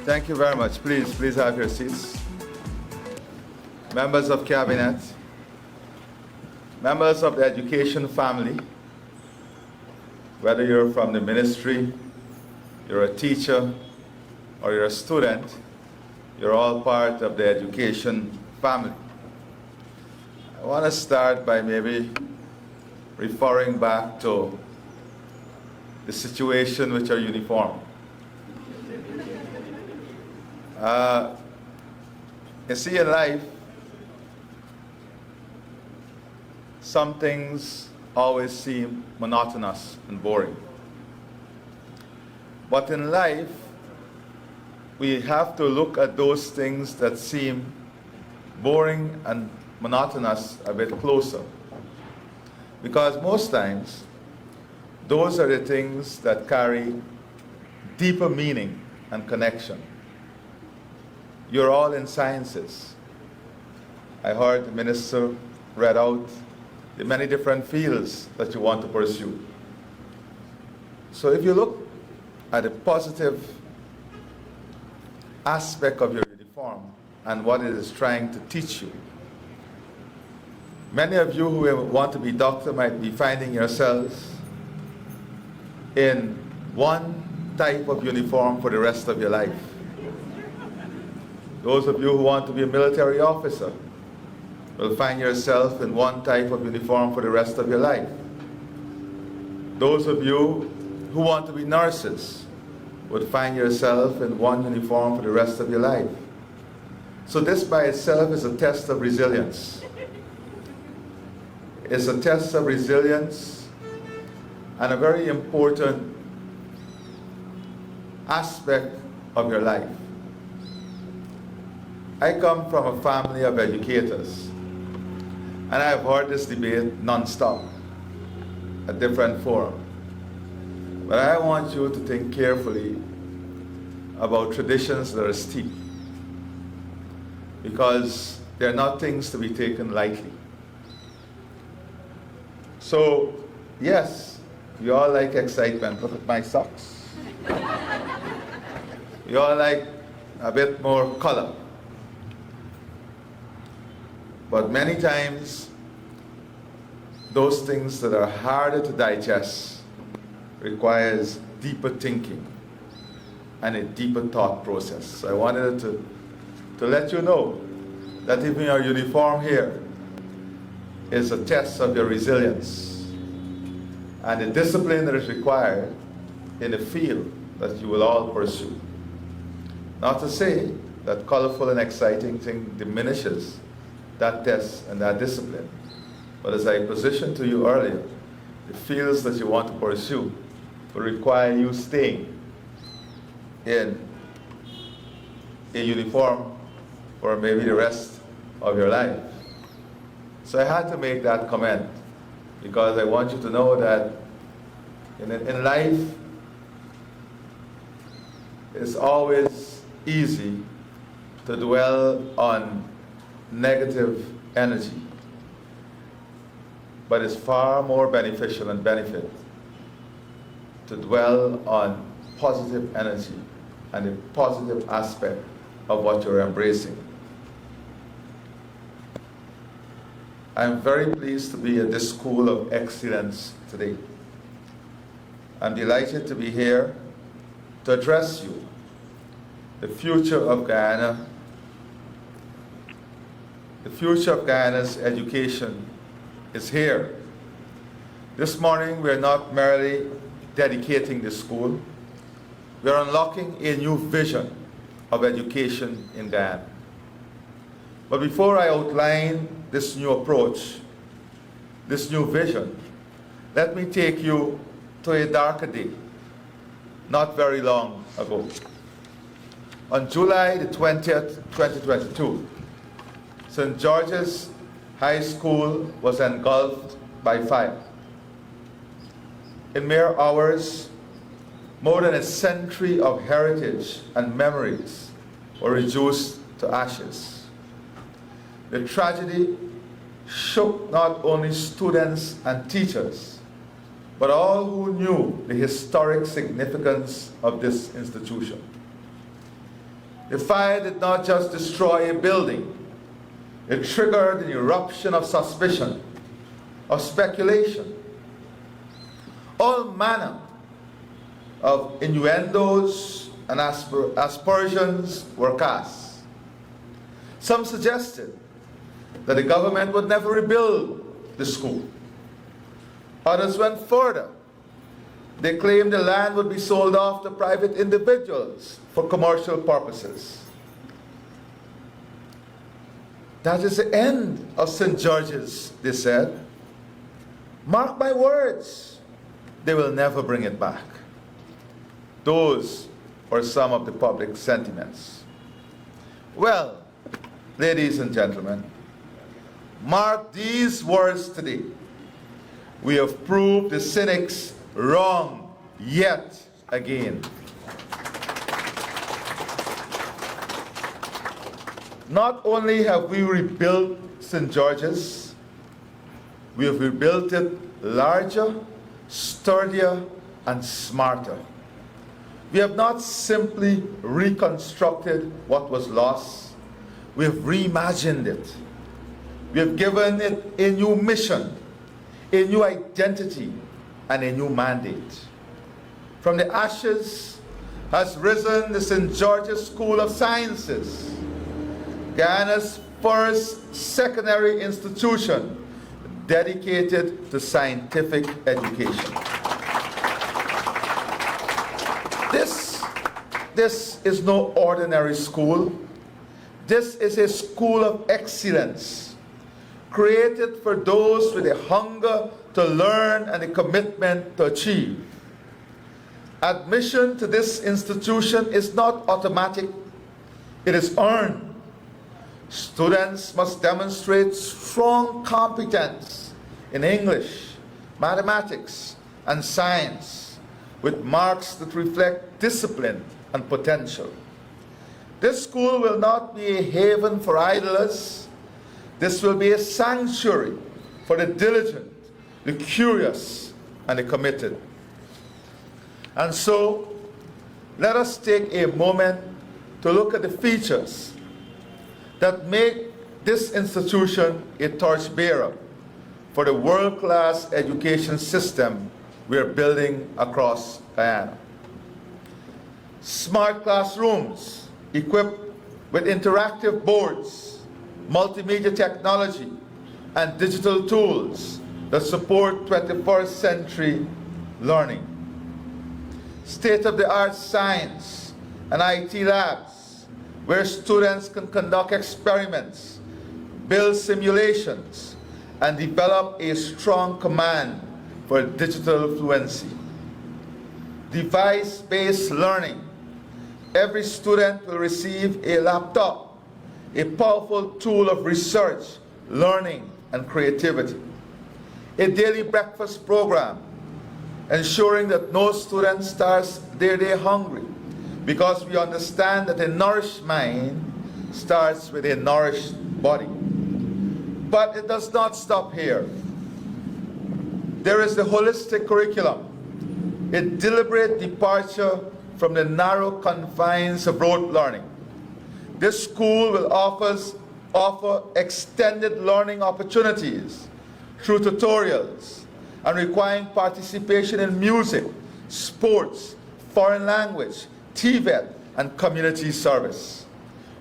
Thank you very much. Please have your seats. Members of Cabinet, members of the education family, whether you're from the ministry, you're a teacher, or you're a student, you're all part of the education family. I want to start by maybe referring back to the situation with your uniform. You see, in life, some things always seem monotonous and boring. But in life, we have to look at those things that seem boring and monotonous a bit closer. Because most times, those are the things that carry deeper meaning and connection. You're all in sciences. I heard the minister read out the many different fields that you want to pursue. So if you look at the positive aspect of your uniform and what it is trying to teach you, many of you who want to be doctor might be finding yourselves in one type of uniform for the rest of your life. Those of you who want to be a military officer will find yourself in one type of uniform for the rest of your life. Those of you who want to be nurses would find yourself in one uniform for the rest of your life. So this by itself is a test of resilience. It's a test of resilience and a very important aspect of your life. I come from a family of educators, and I've heard this debate non-stop at different forums. But I want you to think carefully about traditions that are steep, because they're not things to be taken lightly. So, yes, we all like excitement. Look at my socks. We all like a bit more color. But many times, those things that are harder to digest requires deeper thinking and a deeper thought process. So I wanted to let you know that even your uniform here is a test of your resilience and the discipline that is required in the field that you will all pursue. Not to say that colorful and exciting thing diminishes that test and that discipline. But as I positioned to you earlier, the fields that you want to pursue will require you staying in a uniform for maybe the rest of your life. So I had to make that comment because I want you to know that in life, it's always easy to dwell on negative energy, but it's far more beneficial and benefit to dwell on positive energy and the positive aspect of what you're embracing. I'm very pleased to be at this School of Excellence today. I'm delighted to be here to address you. The future of Guyana, the future of Guyana's education is here. This morning, we're not merely dedicating the school, we're unlocking a new vision of education in Guyana. But before I outline this new approach, this new vision, let me take you to a darker day, not very long ago. On July the 20th, 2022, St. George's High School was engulfed by fire. In mere hours, more than a century of heritage and memories were reduced to ashes. The tragedy shook not only students and teachers, but all who knew the historic significance of this institution. The fire did not just destroy a building. It triggered an eruption of suspicion, of speculation. All manner of innuendos and aspersions were cast. Some suggested that the government would never rebuild the school. Others went further. They claimed the land would be sold off to private individuals for commercial purposes. That is the end of St. George's, they said. Mark my words, they will never bring it back. Those are some of the public sentiments. Well, ladies and gentlemen, mark these words today. We have proved the cynics wrong yet again. Not only have we rebuilt St. George's, we have rebuilt it larger, sturdier, and smarter. We have not simply reconstructed what was lost, we have reimagined it. We have given it a new mission, a new identity, and a new mandate. From the ashes has risen the St. George's School of Sciences, Guyana's first secondary institution dedicated to scientific education. This is no ordinary school. This is a school of excellence, created for those with a hunger to learn and a commitment to achieve. Admission to this institution is not automatic, it is earned. Students must demonstrate strong competence in English, mathematics, and science, with marks that reflect discipline and potential. This school will not be a haven for idlers. This will be a sanctuary for the diligent, the curious, and the committed. And so, let us take a moment to look at the features that make this institution a torchbearer for the world-class education system we are building across Guyana. Smart classrooms equipped with interactive boards, multimedia technology, and digital tools that support 21st century learning. State-of-the-art science and IT labs where students can conduct experiments, build simulations, and develop a strong command for digital fluency. Device-based learning. Every student will receive a laptop, a powerful tool of research, learning, and creativity. A daily breakfast program, ensuring that no student starts their day hungry, because we understand that a nourished mind starts with a nourished body. But it does not stop here. There is the holistic curriculum, a deliberate departure from the narrow confines of rote learning. This school will offer extended learning opportunities through tutorials and requiring participation in music, sports, foreign language, TVET, and community service.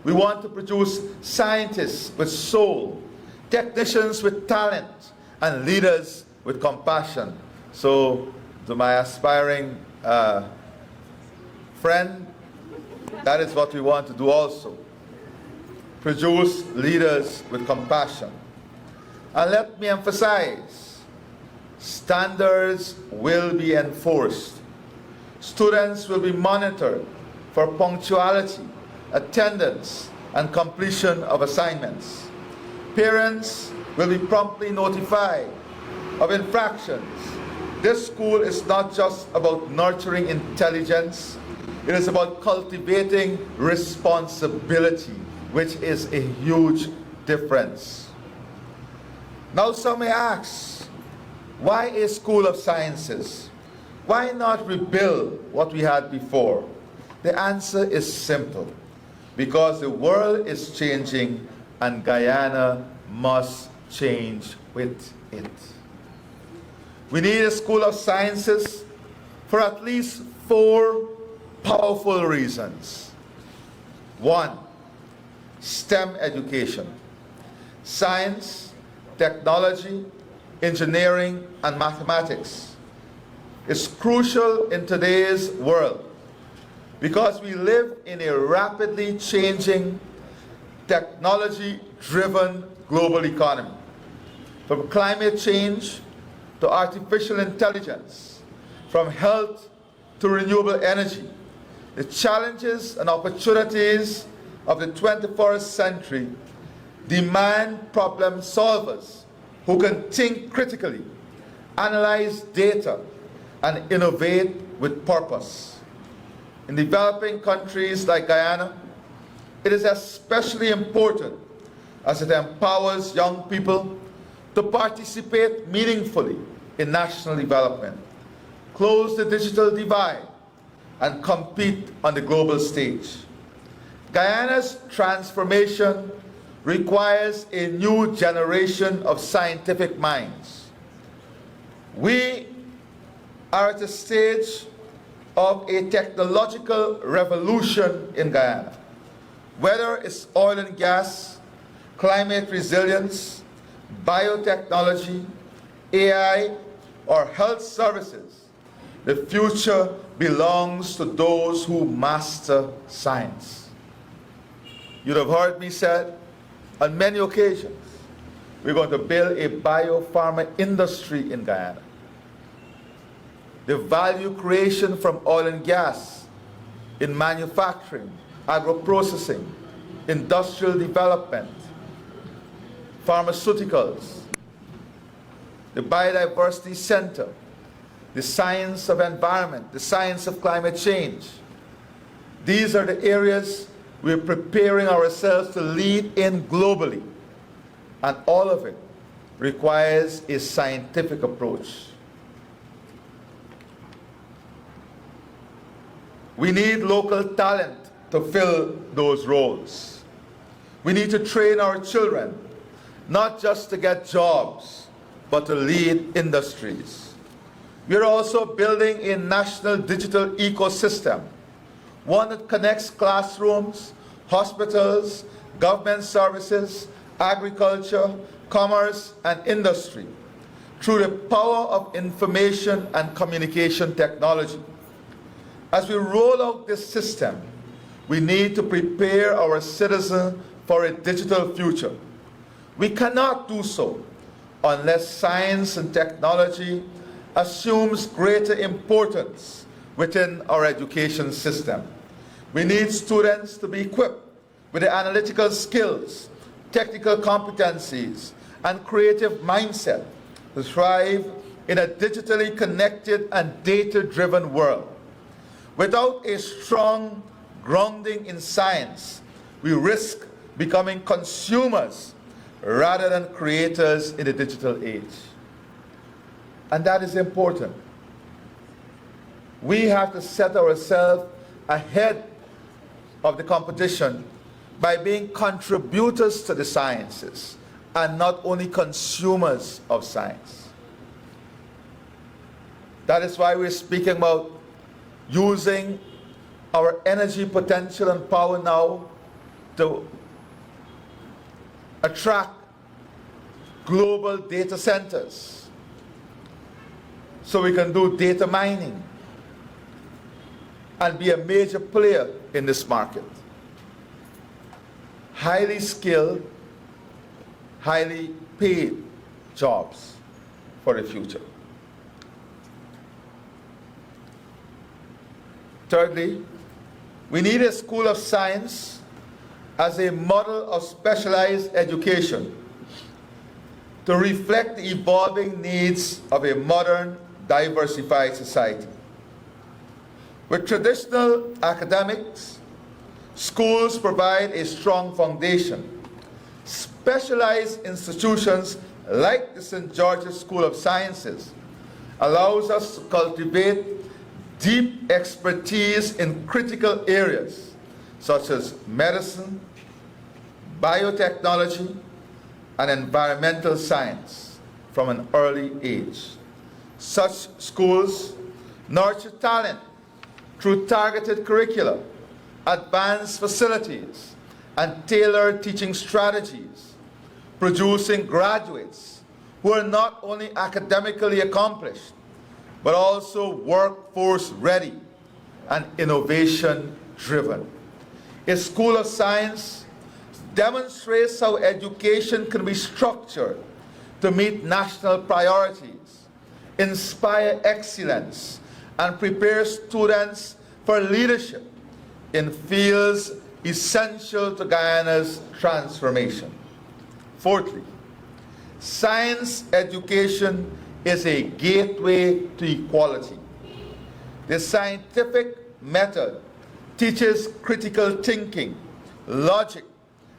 We want to produce scientists with soul, technicians with talent, and leaders with compassion. So, to my aspiring friend, that is what we want to do also. Produce leaders with compassion. And let me emphasize, standards will be enforced. Students will be monitored for punctuality, attendance, and completion of assignments. Parents will be promptly notified of infractions. This school is not just about nurturing intelligence, it is about cultivating responsibility, which is a huge difference. Now some may ask, why a school of sciences? Why not rebuild what we had before? The answer is simple. because the world is changing and Guyana must change with it. We need a School of Sciences for at least 4 powerful reasons. 1, STEM education. Science, technology, engineering, and mathematics is crucial in today's world because we live in a rapidly changing, technology-driven global economy. From climate change to artificial intelligence, from health to renewable energy, the challenges and opportunities of the 21st century demand problem solvers who can think critically, analyze data, and innovate with purpose. In developing countries like Guyana, it is especially important as it empowers young people to participate meaningfully in national development, close the digital divide, and compete on the global stage. Guyana's transformation requires a new generation of scientific minds. We are at a stage of a technological revolution in Guyana. Whether it's oil and gas, climate resilience, biotechnology, AI, or health services, the future belongs to those who master science. You'd have heard me say on many occasions, we're going to build a biopharma industry in Guyana. The value creation from oil and gas in manufacturing, agro-processing, industrial development, pharmaceuticals, the Biodiversity Center, the science of environment, the science of climate change. These are the areas we're preparing ourselves to lead in globally, and all of it requires a scientific approach. We need local talent to fill those roles. We need to train our children, not just to get jobs, but to lead industries. We are also building a national digital ecosystem, one that connects classrooms, hospitals, government services, agriculture, commerce, and industry through the power of information and communication technology. As we roll out this system, we need to prepare our citizens for a digital future. We cannot do so unless science and technology assumes greater importance within our education system. We need students to be equipped with the analytical skills, technical competencies, and creative mindset to thrive in a digitally connected and data-driven world. Without a strong grounding in science, we risk becoming consumers rather than creators in the digital age. And that is important. We have to set ourselves ahead of the competition by being contributors to the sciences and not only consumers of science. That is why we're speaking about using our energy potential and power now to attract global data centers so we can do data mining and be a major player in this market. Highly skilled, highly paid jobs for the future. Thirdly, we need a School of Science as a model of specialized education to reflect the evolving needs of a modern, diversified society. With traditional academics, schools provide a strong foundation. Specialized institutions like the St. George's School of Sciences allows us to cultivate deep expertise in critical areas such as medicine, biotechnology, and environmental science from an early age. Such schools nurture talent through targeted curricula, advanced facilities, and tailored teaching strategies, producing graduates who are not only academically accomplished, but also workforce ready and innovation driven. A school of science demonstrates how education can be structured to meet national priorities, inspire excellence, and prepare students for leadership in fields essential to Guyana's transformation. Fourthly, science education is a gateway to equality. The scientific method teaches critical thinking, logic,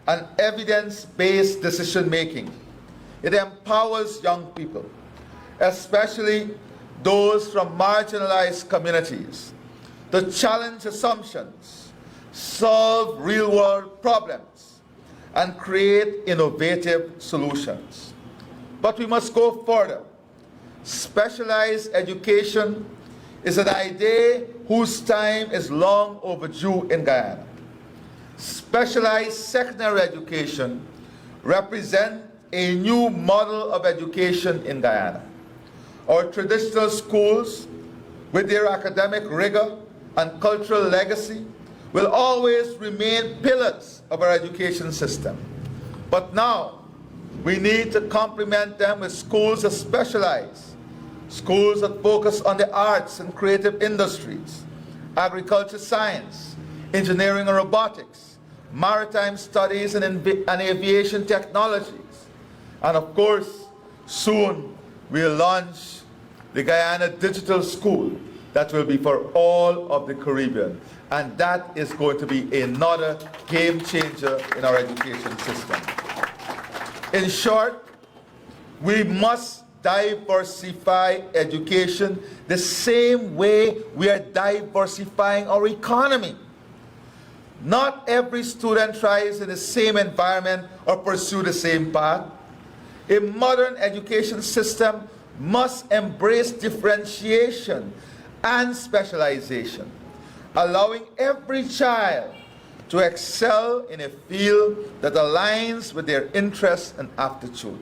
and evidence-based decision-making. It empowers young people, especially those from marginalized communities, to challenge assumptions, solve real-world problems, and create innovative solutions. But we must go further. Specialized education is an idea whose time is long overdue in Guyana. Specialized secondary education represents a new model of education in Guyana. Our traditional schools, with their academic rigor and cultural legacy, will always remain pillars of our education system. But now, we need to complement them with schools that specialize, schools that focus on the arts and creative industries, agriculture science, engineering and robotics, maritime studies and aviation technologies. And of course, soon we'll launch the Guyana Digital School that will be for all of the Caribbean. And that is going to be another game changer in our education system. In short, we must diversify education the same way we are diversifying our economy. Not every student thrives in the same environment or pursue the same path. A modern education system must embrace differentiation and specialization, allowing every child to excel in a field that aligns with their interests and aptitude.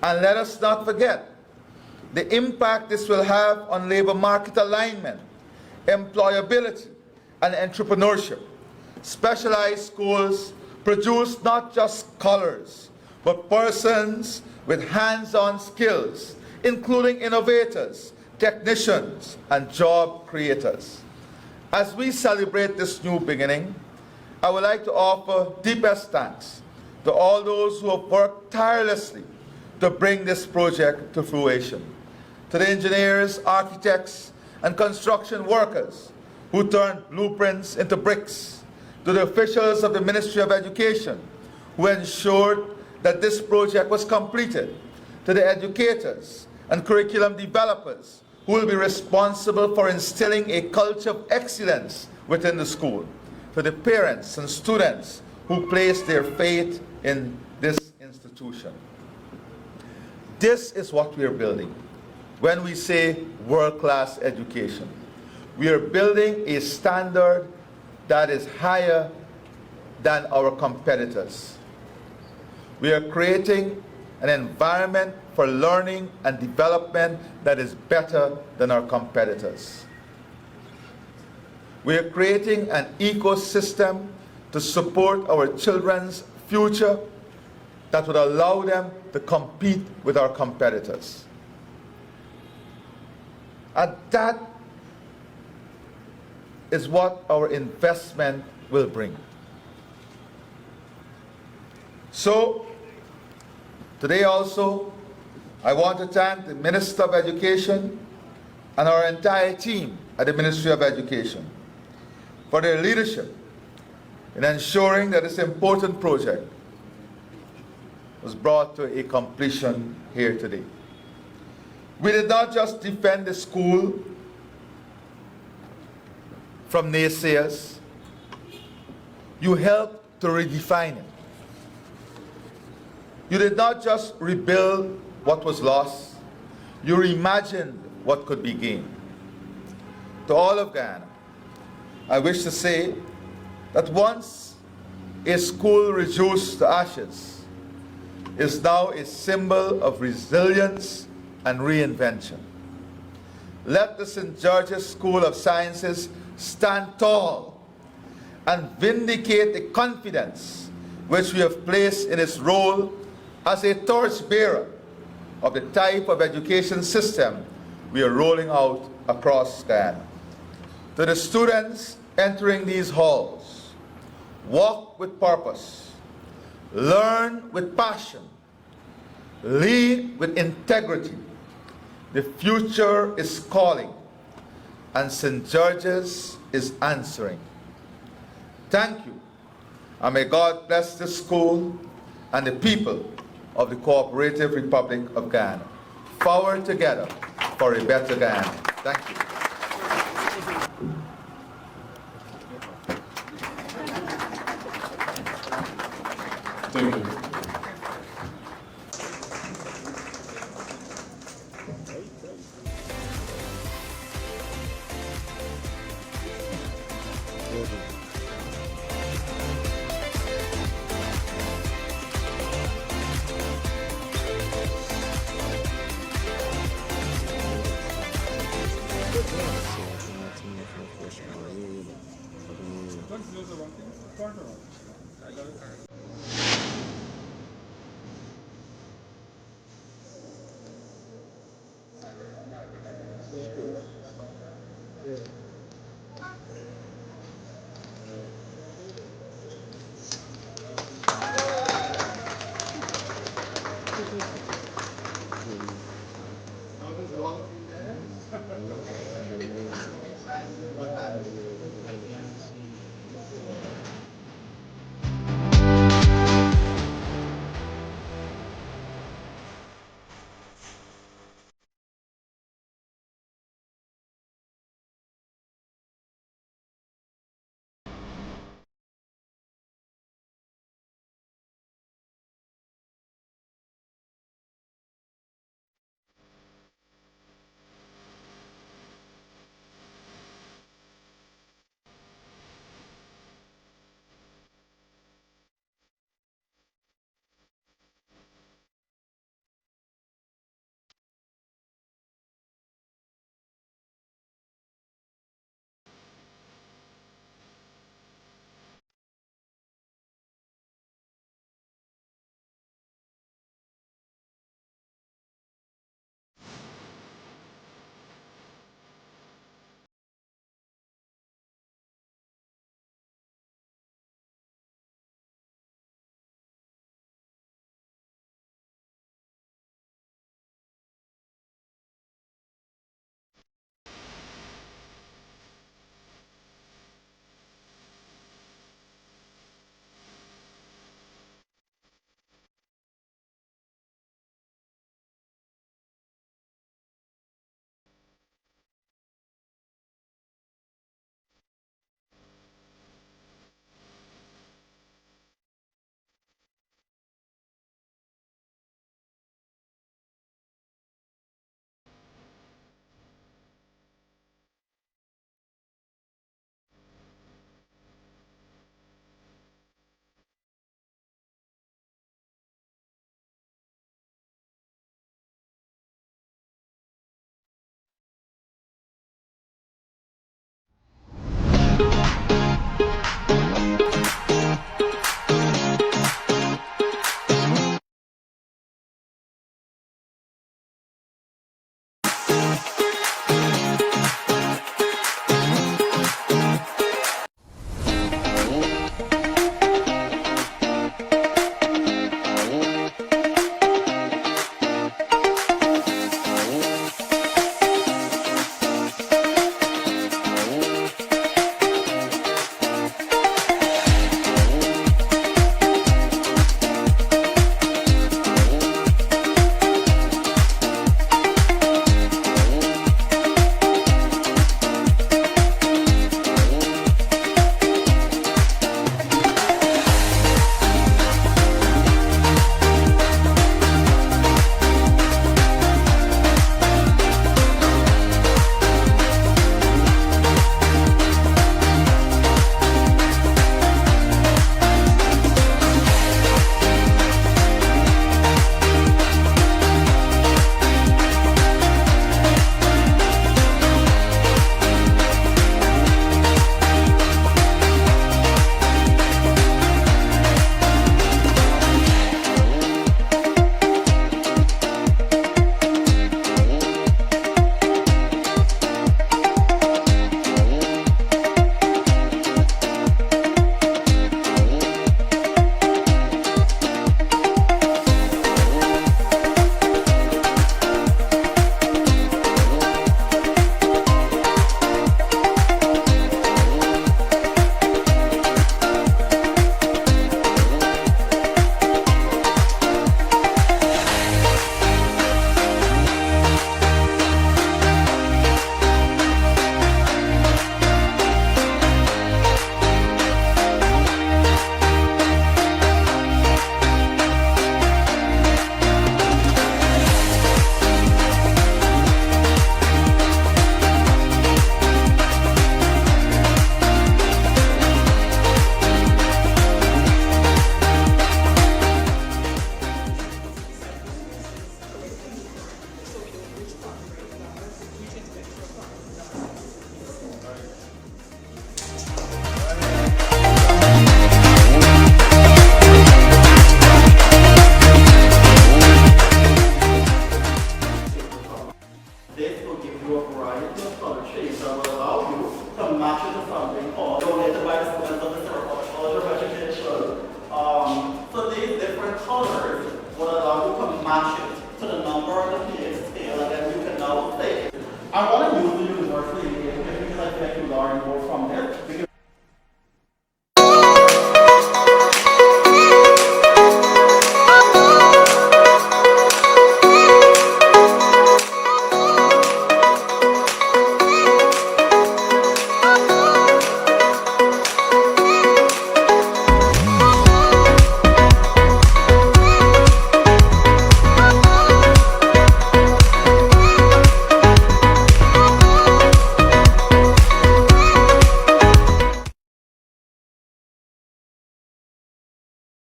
And let us not forget the impact this will have on labor market alignment, employability, and entrepreneurship. Specialized schools produce not just scholars, but persons with hands-on skills, including innovators, technicians, and job creators. As we celebrate this new beginning, I would like to offer deepest thanks to all those who have worked tirelessly to bring this project to fruition. To the engineers, architects, and construction workers who turned blueprints into bricks. To the officials of the Ministry of Education who ensured that this project was completed. To the educators and curriculum developers who will be responsible for instilling a culture of excellence within the school. To the parents and students who place their faith in this institution. This is what we are building when we say world-class education. We are building a standard that is higher than our competitors. We are creating an environment for learning and development that is better than our competitors. We are creating an ecosystem to support our children's future that would allow them to compete with our competitors. And that is what our investment will bring. So, today also, I want to thank the Minister of Education and our entire team at the Ministry of Education for their leadership in ensuring that this important project was brought to a completion here today. We did not just defend the school from naysayers, you helped to redefine it. You did not just rebuild what was lost, you reimagined what could be gained. To all of Guyana, I wish to say that once a school reduced to ashes is now a symbol of resilience and reinvention. Let the St. George's School of Sciences stand tall and vindicate the confidence which we have placed in its role as a torchbearer of the type of education system we are rolling out across Guyana. To the students entering these halls, walk with purpose, learn with passion, lead with integrity. The future is calling, and St. George's is answering. Thank you, and may God bless this school and the people of the Cooperative Republic of Guyana. Forward together for a better Guyana. Thank you. Thank you. Don't use the one thing, corner.